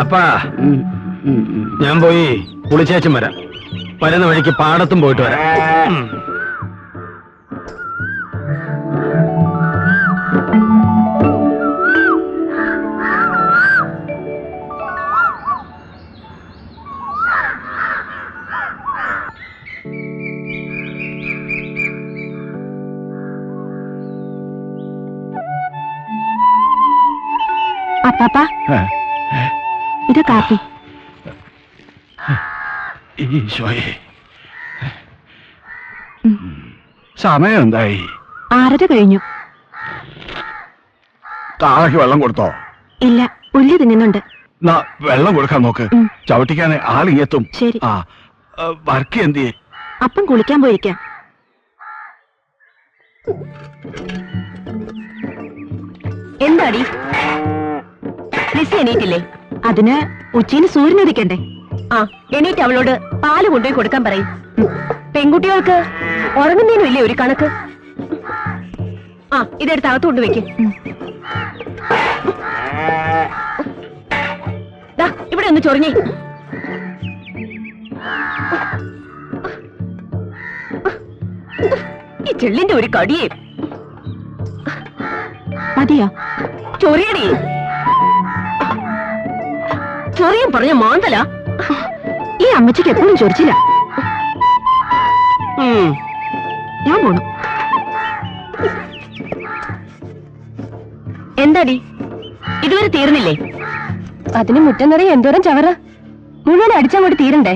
അപ്പാ ഞാൻ പോയി കുളിച്ചേച്ചും വരാം. വരുന്ന വഴിക്ക് പാടത്തും പോയിട്ട് വരാം. അപ്പാപ്പാ, ഇത് കാപ്പി. ഈശോയെ, സമയം എന്തായി? 6:30 കഴിഞ്ഞു. കാളയ്ക്ക് വെള്ളം കൊടുത്തോ? ഇല്ല, പുല്ല് തിന്നുന്നുണ്ട്. വെള്ളം കൊടുക്കാൻ നോക്ക്. ചവിട്ടിക്കാൻ ആളിങ്ങെത്തും. ശരി. ആ, വർക്ക് എന്തിയെ? അപ്പം കുളിക്കാൻ പോയിരിക്കാം. എന്താടി ലിസി എണീറ്റില്ലേ? അതിന് ഉച്ചയിന് സൂര്യൻ ഉദിക്കണ്ടേ? ആ, എണീറ്റ് അവളോട് പാല് കൊണ്ടുപോയി കൊടുക്കാൻ പറയും. പെൺകുട്ടികൾക്ക് ഉറങ്ങുന്നതിനും ഇല്ലേ ഒരു കണക്ക്? ആ, ഇതെടുത്ത് അകത്ത് കൊണ്ടുവയ്ക്ക്. ഇവിടെ ഒന്ന് ചൊറിഞ്ഞേ. ഈ ചെള്ളിന്റെ ഒരു കടിയേ. മതിയോ? ചൊറിയടി. ചൊറിയും പറഞ്ഞ മാന്തല. ഈ അമ്മച്ചിക്ക് എപ്പോഴും ചൊറിച്ചില്ല. ഞാൻ പോണു. എന്താടി ഇതുവരെ തീർന്നില്ലേ? അതിന് മുറ്റം നിറയെ എന്തോരം ചവറ. മുഴുവൻ അടിച്ചങ്ങോട്ട് തീരണ്ടേ?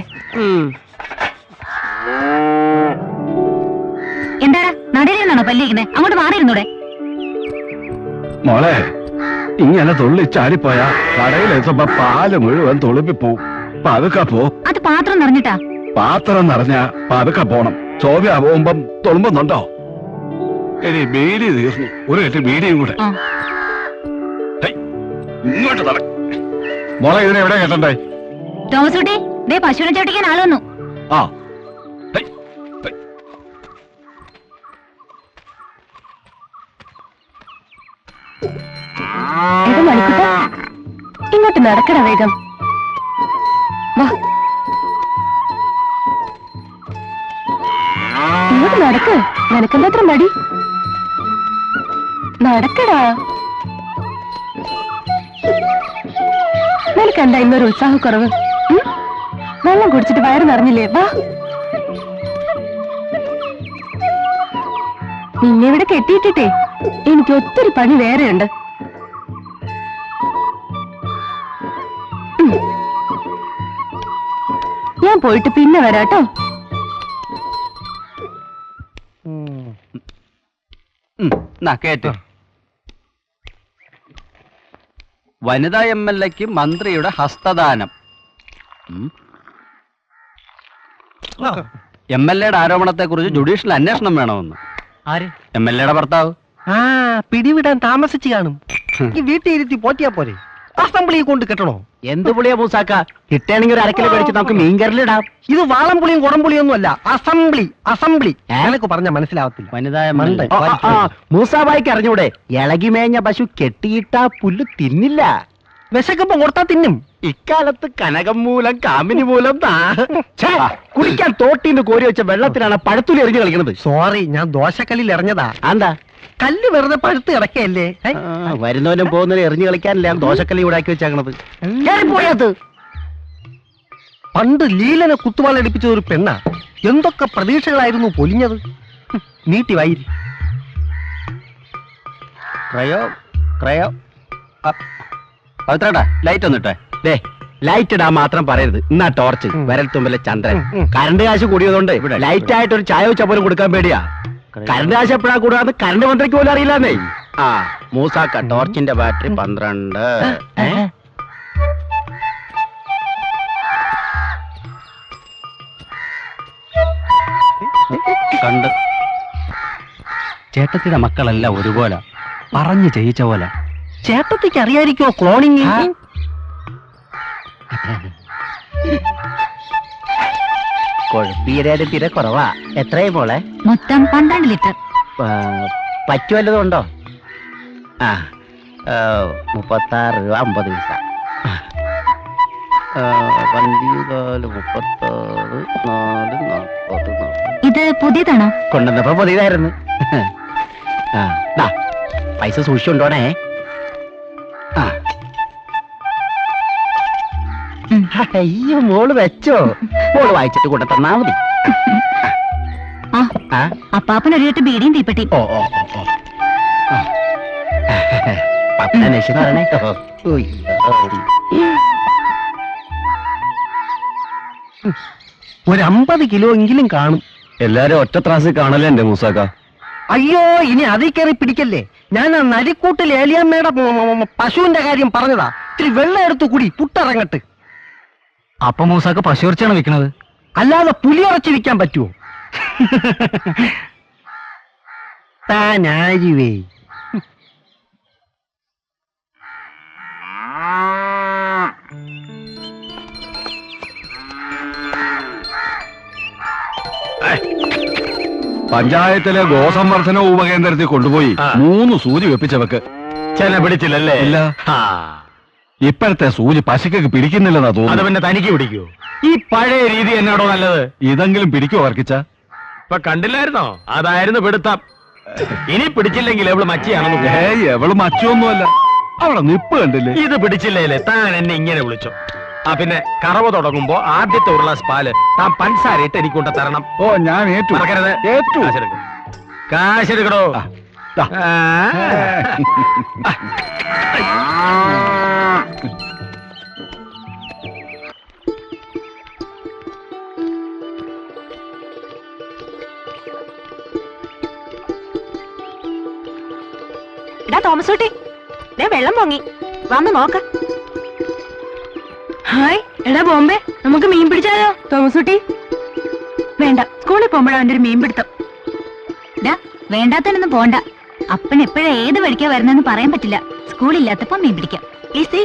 എന്താടാ നടയിലെന്നാണോ പല്ലിരിക്കുന്നത്? അങ്ങോട്ട് മാറിയിരുന്നൂടെ? മോളെ, ഇങ്ങനെ തുള്ളി ചാടിപ്പോയാ കടയിലെത്തുമ്പോ പാല് മുഴുവൻ തുളുപ്പിപ്പോവും. പതുക്കെ പോ. അത് പാത്രം നിറഞ്ഞിട്ടാ. പാത്രം നിറഞ്ഞ പതുക്കെ പോണം. ചോദ്യ പോകുമ്പം തുളുമ്പുന്നുണ്ടോ? ഇനി ബീഡി തീർന്നു. ഒരു കെട്ട് ബീഡിയും കൂടെ. ഇങ്ങോട്ട് നട. മോളെ, ഇതിനെ എവിടെ കേട്ടണ്ടേ? തോമസ് കുട്ടി, ദേ പശുവിനെ ചവിട്ടിക്കാൻ ആള് വന്നു. ആ, ഇങ്ങോട്ട് നടക്കട വേഗം. വാ, ഇങ്ങോട്ട് നടക്ക്. നിനക്കെന്താ മടി? നടക്കടാ. നിനക്കെന്താ ഇന്നൊരു ഉത്സാഹക്കുറവ്? വെള്ളം കുടിച്ചിട്ട് വയറ് നിറഞ്ഞില്ലേ? വാ. നിന്നെ ഇവിടെ കെട്ടിയിട്ടിട്ടേ എനിക്ക് ഒത്തിരി പണി വേറെയുണ്ട്. ഞാൻ പോയിട്ട് പിന്നെ വരാട്ടോ. കേട്ടോ, വനിതാ MLAക്ക് മന്ത്രിയുടെ ഹസ്തദാനം. MLAയുടെ ആരോപണത്തെ കുറിച്ച് ജുഡീഷ്യൽ അന്വേഷണം വേണമെന്ന്. MLAയുടെ ഭർത്താവ്. പിടിവിടാൻ താമസിച്ചു കാണും. വീട്ടിൽ ഇരുത്തി പോറ്റിയാ പോരെ? അസംബ്ലിയെ കൊണ്ട് കെട്ടണോ? എന്ത് പുളിയാ മൂസാക്ക? കിട്ടണമെങ്കിൽ ഒരു അരക്കിലോ മേടിച്ച് നമുക്ക് മീൻകറിലിടാം. ഇത് വാളംപുളിയും കുടംപുളിയും ഒന്നും അല്ല. അസംബ്ലി. അസംബ്ലി എനിക്ക് പറഞ്ഞ മനസ്സിലാവത്തില്ല. വനിതാ മൂസാബായിക്ക് അറിഞ്ഞൂടെ? ഇളകി മേഞ്ഞ പശു കെട്ടിയിട്ടാ പുല്ല് തിന്നില്ല. വിശക്കുമ്പോ കൊടുത്താ തിന്നും. ഇക്കാലത്ത് കനകം മൂലം കാമിനി മൂലം കുടിക്കാൻ തോട്ടിന്ന് കോരി വെച്ച വെള്ളത്തിലാണ് പഴത്തുലി എറിഞ്ഞു കളിക്കുന്നത്. സോറി, ഞാൻ ദോശക്കല്ലിൽ എറിഞ്ഞതാ. എന്താ? കല്ല് വെറുതെ പഴുത്ത് കിടക്കല്ലേ? വരുന്നവനും പോകുന്നവനും എറിഞ്ഞു കളിക്കാനല്ലേ ദോശക്കല്ലി ഉണ്ടാക്കി വെച്ചാക്കണത്. പണ്ട് ലീലനെ കുത്തുവാളടിപ്പിച്ച ഒരു പെണ്ണ. എന്തൊക്കെ പ്രതീക്ഷകളായിരുന്നു പൊലിഞ്ഞത്. നീട്ടി വൈരി. ക്രയോ ക്രയോ പവിത്രേട്ടാ, ലൈറ്റ് ഒന്നിട്ടെ. ദേ, ലൈറ്റ് ഇടാൻ മാത്രം പറയരുത്. എന്നാ ടോർച്ച്, വിരൽ തുമ്പിലെ ചന്ദ്രൻ. കറണ്ട് കാശ് കൂടിയതുകൊണ്ട് ലൈറ്റ് ആയിട്ട് ഒരു ചായ വെച്ചാൽ പോലും കൊടുക്കാൻ പേടിയാ. കറണ്ട് കാശ് എപ്പോഴാ കൂടാതെ കറണ്ട് മന്ത്രിക്ക് പോലും അറിയില്ലെന്നേ. ആ മൂസാക്ക, ടോർച്ചിന്റെ ബാറ്ററി 12. കണ്ട് ചേട്ടത്തിയുടെ മക്കളെല്ലാം ഒരുപോലെ പറഞ്ഞു ചെയ്യിച്ച പോലെ. ചേട്ടത്തിക്ക് അറിയാതിരിക്കോ ക്ലോണിങ്? കൊഴുപ്പീരേത് തീരെ കുറവാ. എത്രയും മോളെ? മൊത്തം 12 ലിറ്റർ. പറ്റുവല്ലതും ഉണ്ടോ? ആ, 36 രൂപ 50 പൈസ. ഇത് പുതിയതാണോ? കൊണ്ടുവന്നപ്പോ പുതിയതായിരുന്നു. ആ, ദാ, പൈസ സൂക്ഷിച്ചുണ്ടോണേ. ആ. അയ്യോ, മോള് വെച്ചോ. മോള് വായിച്ചിട്ട് കൂടെ തന്നാ മതി. ആ, അപ്പാപ്പൻ ഒരു കെട്ട് ബീഡിയും തീപ്പെട്ടി. ഓ ഓ ഓ ഓ. പത്തനേശ് പറഞ്ഞേ. ഒരു 50 കിലോ എങ്കിലും കാണും. എല്ലാരും ഒറ്റ ത്രാസിൽ കാണല്ലേ എന്റെ മൂസാക്ക? അയ്യോ, ഇനി അതിൽ കയറി പിടിക്കല്ലേ. ഞാൻ ആ നരിക്കൂട്ടിൽ ഏലിയമ്മയുടെ പശുവിന്റെ കാര്യം പറഞ്ഞതാ. ഇത്തിരി വെള്ളം എടുത്തു കുടി, പുട്ടിറങ്ങട്ട്. അപ്പൊ മൂസാക്ക പശുർച്ചാണ് വിൽക്കണത്? അല്ലാതെ പുലിയിറച്ചി വിൽക്കാൻ പറ്റുമോ? താനാരിവേ. പഞ്ചായത്തിലെ ഗോസംവർദ്ധന ഉപകേന്ദ്രത്തിൽ കൊണ്ടുപോയി 3 സൂചി വെപ്പിച്ചവക്ക് ചെന പിടിച്ചില്ലല്ലേ? ഇല്ല. ഇപ്പോഴത്തെ സൂചി പശുക്കൊക്കെ പിടിക്കുന്നില്ലെന്നാ അത് തോന്നുന്നു. പിന്നെ തനിക്ക് പിടിക്കൂ? ഈ പഴയ രീതി എന്നാടോ നല്ലത്? ഇതെങ്കിലും പിടിക്കോ വർക്കിച്ച? ഇപ്പൊ കണ്ടില്ലായിരുന്നോ? അതായിരുന്നു പിടുത്തം. ഇനി പിടിച്ചില്ലെങ്കിൽ എവള് മച്ചിയാണെന്ന്. ഏയ്, എവള് മച്ചൊന്നുമല്ല. അവളെ നിപ്പ് കണ്ടില്ലേ? ഇത് പിടിച്ചില്ലേ താൻ എന്നെ ഇങ്ങനെ വിളിച്ചു. ആ പിന്നെ കറവ് തുടങ്ങുമ്പോ ആദ്യത്തെ ഒരു ഗ്ലാസ് പാല് താൻ പഞ്ചസാര ഇട്ട് എനിക്കൊണ്ട് തരണം. ഓ, ഞാൻ ഏറ്റു. മറക്കരുത്. ഏറ്റു. കാശെടുക്കടോ. ദാ. എടാ തോമസ് കുട്ടി, വെള്ളം പൊങ്ങി, വന്ന് നോക്ക. ഹായ്, എടാ ബോംബെ, നമുക്ക് മീൻ പിടിച്ചാലോ? തോമസ് കുട്ടി വേണ്ട, സ്കൂളിൽ പോകുമ്പോഴാ അവന്റെ ഒരു മീൻ പിടുത്തം. വേണ്ടാത്തനൊന്നും പോണ്ട. അപ്പൻ എപ്പോഴാ ഏത് വഴിക്കാ വരുന്നെന്ന് പറയാൻ പറ്റില്ല. സ്കൂളില്ലാത്തപ്പോ മീൻ പിടിക്കാം. ഈസി.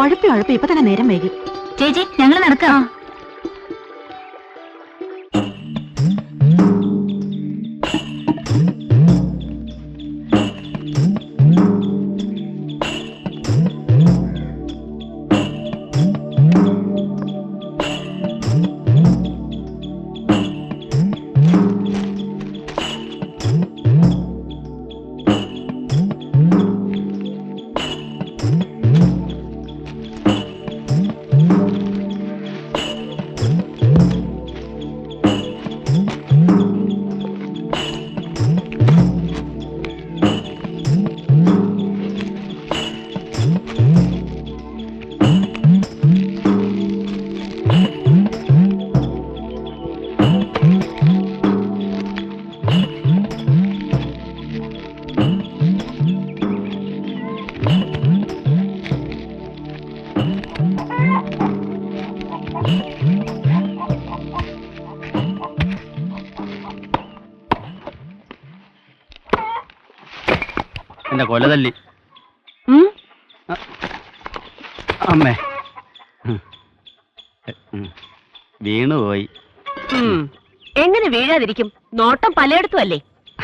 ഉഴപ്പി ഇപ്പൊ തന്നെ നേരം വൈകി. ചേച്ചി, ഞങ്ങൾ നടക്കാം. എന്റെ കൊലതല്ലി അമ്മേ. വീണുപോയി. എങ്ങനെ വീഴാതിരിക്കും? നോട്ടം പലയിടത്തും അല്ലേ?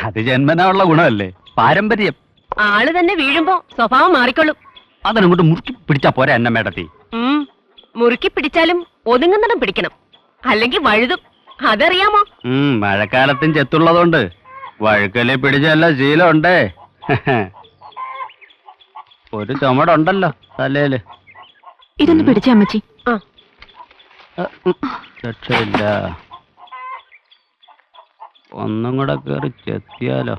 അത് ജന്മനാ ഉള്ള ഗുണമല്ലേ, പാരമ്പര്യം. ആള് തന്നെ വീഴുമ്പോ സ്വഭാവം മാറിക്കൊള്ളും. അതിനങ്ങോട്ട് മുറുക്കി പിടിച്ചാ പോരെ അന്നമ്മേടത്തി. മുറുക്കി പിടിച്ചാലും ഒതുങ്ങുന്നിടം പിടിക്കണം, അല്ലെങ്കിൽ വഴുതും. അതറിയാമോ? മഴക്കാലത്തും ചെത്തുള്ളതുകൊണ്ട് വഴുക്കലെ പിടിച്ചല്ല ശീലമുണ്ടേ. ഒരു ചുമടുണ്ടല്ലോ തലയില്. ഇതൊന്ന് പിടിച്ച അമ്മച്ചി. രക്ഷയില്ല. ഒന്നും കൂടെ കേറി ചെത്തിയാലോ?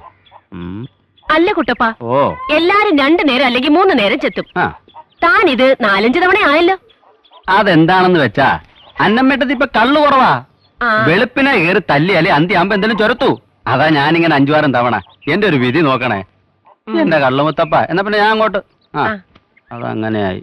അല്ല കുട്ടപ്പ, ഓ, എല്ലാരും 2 നേരം അല്ലെങ്കിൽ 3 നേരം ചെത്തും. ആ, താൻ ഇത് 4-5 തവണ ആയല്ലോ. അതെന്താണെന്ന് വെച്ചാ അന്നമ്മേട്ടത്തി ഇപ്പൊ കള്ളു കുറവാ. വെളുപ്പിനെ കയറി തല്ലിയാലേ അന്ത്യാകുമ്പോ എന്തെങ്കിലും ചൊരത്തു. അതാ ഞാനിങ്ങനെ 5-6 തവണ. എന്റെ ഒരു വിധി നോക്കണേ എന്റെ കള്ളുമുത്തപ്പ. എന്നാ പിന്നെ ഞാൻ അങ്ങോട്ട്. ആ, അതങ്ങനെയായി.